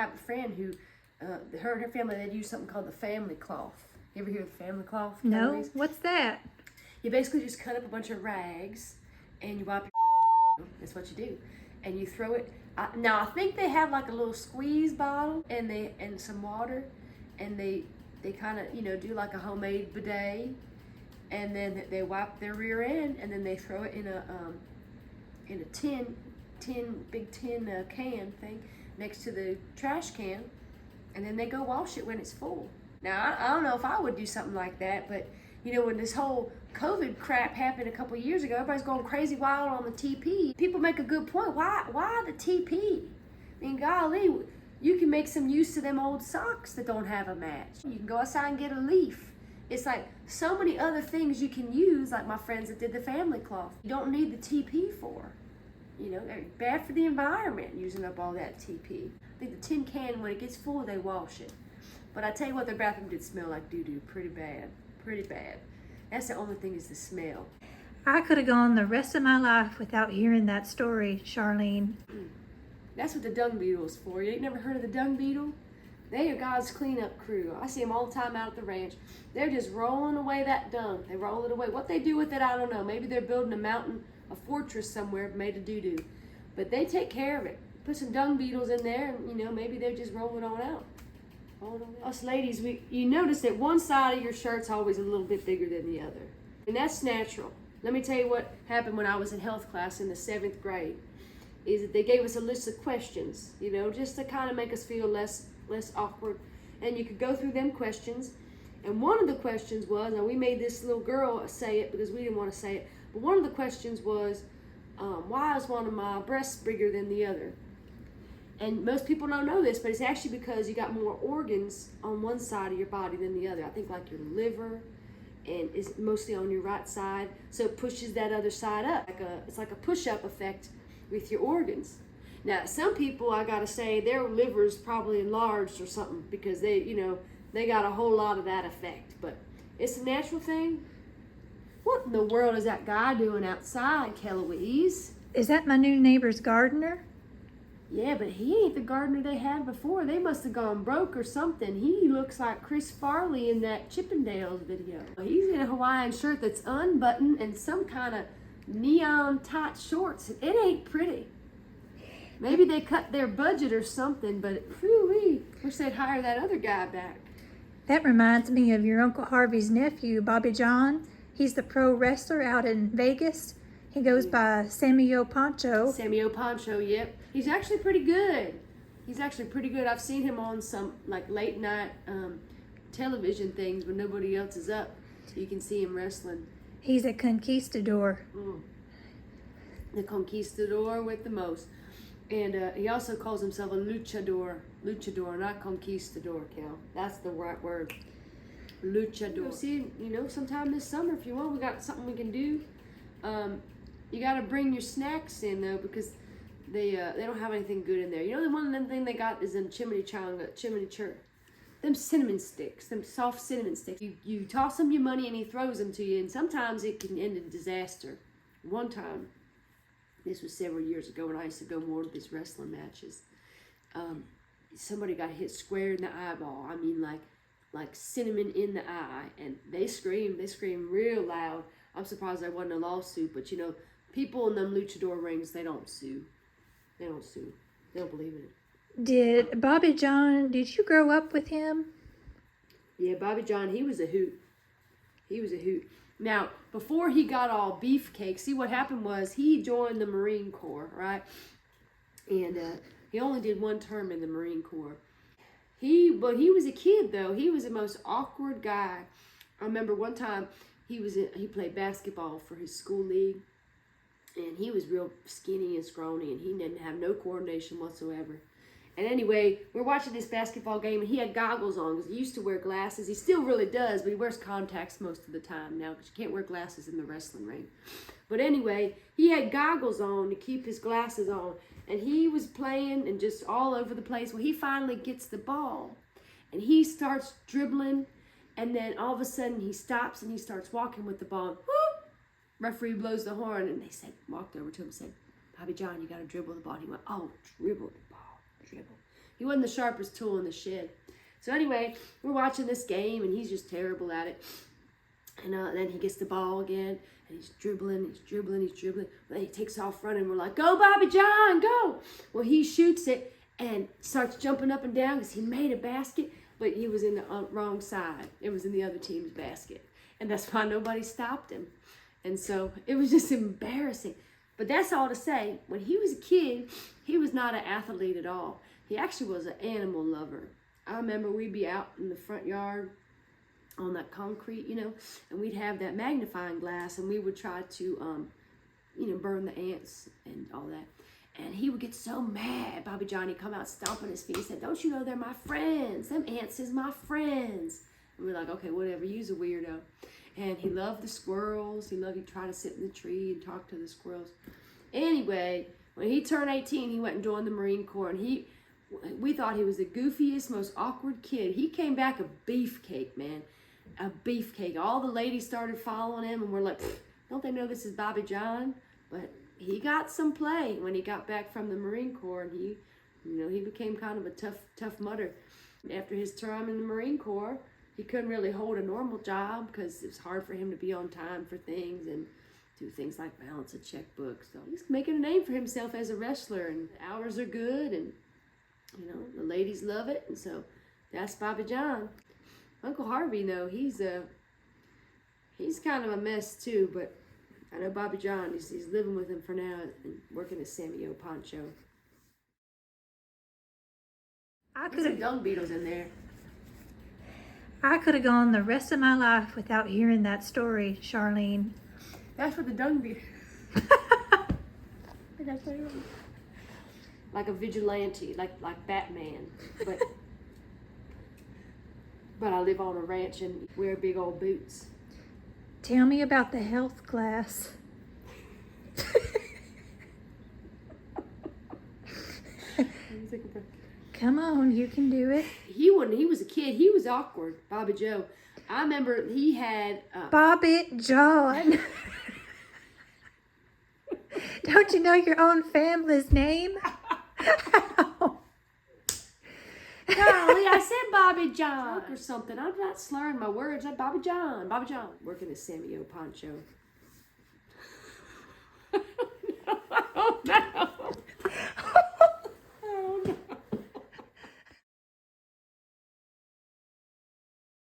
have a friend who, her and her family, they'd use something called the family cloth. You ever hear of the family cloth? No, Calories? what's that? You basically just cut up a bunch of rags and you wipe your that's what you do. And you throw it. Now I think they have like a little squeeze bottle and some water, and they kind of do like a homemade bidet, and then they wipe their rear end, and then they throw it in a big tin can thing next to the trash can, and then they go wash it when it's full. Now I don't know if I would do something like that, but when this whole COVID crap happened a couple years ago, everybody's going crazy wild on the TP. People make a good point. Why the TP? I mean, golly, you can make some use of them old socks that don't have a match. You can go outside and get a leaf. It's like so many other things you can use, like my friends that did the family cloth. You don't need the TP for. They're bad for the environment using up all that TP. I think the tin can, when it gets full, they wash it. But I tell you what, their bathroom did smell like doo-doo pretty bad. Pretty bad. That's the only thing, is the smell. I could have gone the rest of my life without hearing that story, Charlene. That's what the dung beetle is for. You ain't never heard of the dung beetle? They are God's cleanup crew. I see them all the time out at the ranch. They're just rolling away that dung. They roll it away. What they do with it, I don't know. Maybe they're building a mountain, a fortress somewhere made of doo-doo. But they take care of it. Put some dung beetles in there, and maybe they're just rolling on out. Us ladies, you notice that one side of your shirt's always a little bit bigger than the other. And that's natural. Let me tell you what happened when I was in health class in the 7th grade. Is that they gave us a list of questions, just to kind of make us feel less awkward. And you could go through them questions. And one of the questions was, now we made this little girl say it because we didn't want to say it, but one of the questions was, why is one of my breasts bigger than the other? And most people don't know this, but it's actually because you got more organs on one side of your body than the other. I think like your liver, and it's mostly on your right side, so it pushes that other side up. It's like a push-up effect with your organs. Now, some people, I gotta say, their liver's probably enlarged or something because they got a whole lot of that effect. But it's a natural thing. What in the world is that guy doing outside, Keloise? Is that my new neighbor's gardener? Yeah, but he ain't the gardener they had before. They must have gone broke or something. He looks like Chris Farley in that Chippendales video. He's in a Hawaiian shirt that's unbuttoned and some kind of neon tight shorts. It ain't pretty. Maybe they cut their budget or something, but whew-wee, wish they'd hire that other guy back. That reminds me of your Uncle Harvey's nephew, Bobby John. He's the pro wrestler out in Vegas. He goes by Sammy Pancho. Sammy Pancho, yep. He's actually pretty good. I've seen him on some like late night television things when nobody else is up. So you can see him wrestling. He's a conquistador. The conquistador with the most. And he also calls himself a luchador. Luchador, not conquistador, Cal. That's the right word. Luchador. See, sometime this summer if you want, we got something we can do. You got to bring your snacks in though, because they don't have anything good in there. The one thing they got is in chimichurri. Them cinnamon sticks, them soft cinnamon sticks. You toss him your money and he throws them to you, and sometimes it can end in disaster. One time, this was several years ago when I used to go more to these wrestling matches, somebody got hit square in the eyeball. I mean, like cinnamon in the eye, and they screamed real loud. I'm surprised there wasn't a lawsuit, but people in them luchador rings, they don't sue. They don't believe in it. Did Bobby John, did you grow up with him? Yeah, Bobby John, he was a hoot. Now, before he got all beefcake, see what happened was he joined the Marine Corps, right? And he only did one term in the Marine Corps. But he was a kid though. He was the most awkward guy. I remember one time he played basketball for his school league, and he was real skinny and scrawny, and he didn't have no coordination whatsoever. And anyway, we're watching this basketball game, and he had goggles on because he used to wear glasses. He still really does, but he wears contacts most of the time now because you can't wear glasses in the wrestling ring. But anyway, he had goggles on to keep his glasses on, and he was playing and just all over the place. Well, he finally gets the ball, and he starts dribbling, and then all of a sudden he stops and he starts walking with the ball. Whoop! Referee blows the horn, and they walked over to him and said, "Bobby John, you got to dribble the ball." And he went, "Oh, dribble the ball. Dribble." He wasn't the sharpest tool in the shed. So anyway, we're watching this game, and he's just terrible at it. And then he gets the ball again, and he's dribbling. Then he takes off running. We're like, go, Bobby John, go. Well, he shoots it and starts jumping up and down because he made a basket, but he was in the wrong side. It was in the other team's basket. And that's why nobody stopped him. And so it was just embarrassing. But that's all to say, when he was a kid, he was not an athlete at all. He actually was an animal lover. I remember we'd be out in the front yard on that concrete, and we'd have that magnifying glass, and we would try to, burn the ants and all that. And he would get so mad. Bobby John, he'd come out stomping his feet. He said, don't you know they're my friends? Them ants is my friends. And we're like, okay, whatever, you's a weirdo. And he loved the squirrels. He'd try to sit in the tree and talk to the squirrels. Anyway, when he turned 18, he went and joined the Marine Corps. And we thought he was the goofiest, most awkward kid. He came back a beefcake, man. A beefcake. All the ladies started following him, and we're like, don't they know this is Bobby John? But he got some play when he got back from the Marine Corps, and he became kind of a tough mutter. After his term in the Marine Corps, he couldn't really hold a normal job because it was hard for him to be on time for things and do things like balance a checkbook. So he's making a name for himself as a wrestler, and the hours are good, and the ladies love it. And so that's Bobby John. Uncle Harvey, though, he's kind of a mess too, but I know Bobby John, he's living with him for now and working at Samuel Poncho. There's some dung beetles in there. I could have gone the rest of my life without hearing that story, Charlene. That's what the dung beetle. Like a vigilante, like Batman, but I live on a ranch and wear big old boots. Tell me about the health class. Come on, you can do it. He was a kid. He was awkward, Bobby Joe. I remember he had... Bobby John. Don't you know your own family's name? Golly, I said Bobby John or something. I'm not slurring my words. I'm Bobby John. Working at Samuel Poncho.